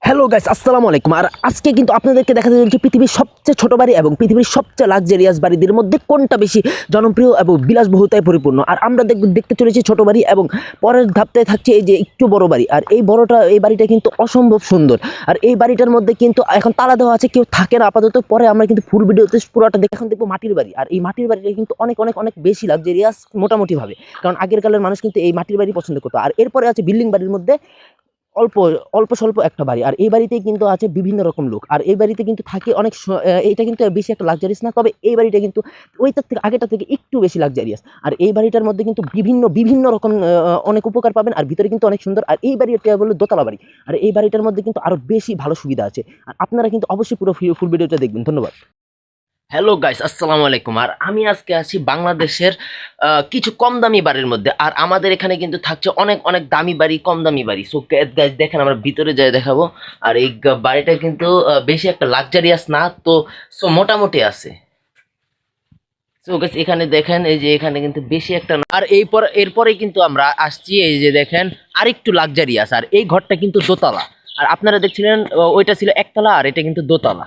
Hello guys, আসসালামু আলাইকুম। আর আজকে কিন্তু আপনাদেরকে দেখাতে চলেছি পৃথিবীর সবচেয়ে ছোট বাড়ি এবং পৃথিবীর সবচেয়ে লাক্সারিয়াস বাড়িদের মধ্যে কোনটা বেশি জনপ্রিয় এবং বিলাসবহুলতায় পরিপূর্ণ। আর আমরা দেখতে চলেছি ছোট বাড়ি এবং পরের ধাপটায় থাকছে এই যে একটু বড় বাড়ি। আর এই বাড়িটা কিন্তু অসম্ভব সুন্দর। আর এই বাড়িটার মধ্যে কিন্তু এখন তালা দেওয়া আছে, কেউ থাকে না আপাতত। পরে আমরা কিন্তু ফুল ভিডিওতে পুরোটা দেখে এখন দেখবো মাটির বাড়ি। আর এই মাটির বাড়িটা কিন্তু অনেক অনেক অনেক বেশি লাক্সারিয়াস মোটামুটিভাবে, কারণ আগের কালের মানুষ কিন্তু এই মাটির বাড়ি পছন্দ করতো। আর এরপরে আছে বিল্ডিং বাড়ির মধ্যে অল্প অল্প স্বল্প একটা বাড়ি। আর এই বাড়িতেই কিন্তু আছে বিভিন্ন রকম লোক। আর এই বাড়িতে কিন্তু থাকে এটা কিন্তু বেশি একটা লাক্সারিয়াস না, তবে এই বাড়িটা কিন্তু ওইটার থেকে আগেটার থেকে একটু বেশি লাক্সারিয়াস। আর এই বাড়িটার মধ্যে কিন্তু বিভিন্ন বিভিন্ন রকম অনেক উপকার পাবেন। আর ভিতরে কিন্তু অনেক সুন্দর। আর এই বাড়িটা বলে দোতলা বাড়ি। আর এই বাড়িটার মধ্যে কিন্তু আরো বেশি ভালো সুবিধা আছে। আর আপনারা কিন্তু অবশ্যই পুরো ফুল ভিডিওটা দেখবেন। ধন্যবাদ। হ্যালো গাইস, আসসালামু আলাইকুম। আর আমি আজকে আছি বাংলাদেশের কিছু কম দামি বাড়ির মধ্যে। আর আমাদের এখানে কিন্তু থাকছে অনেক অনেক দামি বাড়ি, কম দামি বাড়ি। সো গাইস দেখেন, আমরা ভিতরে যাই দেখাবো। আর এই বাড়িটা কিন্তু বেশি একটা লাক্সারিয়াস না, তো মোটামুটি আছে। সো গাইস এখানে দেখেন, এই যে এখানে কিন্তু বেশি একটা না। আর এরপরে কিন্তু আমরা আসছি, এই যে দেখেন আরেকটু লাক্সারিয়াস। আর এই ঘরটা কিন্তু দোতলা। আর আপনারা দেখছিলেন ওইটা ছিল একতলা, আর এটা কিন্তু দোতলা।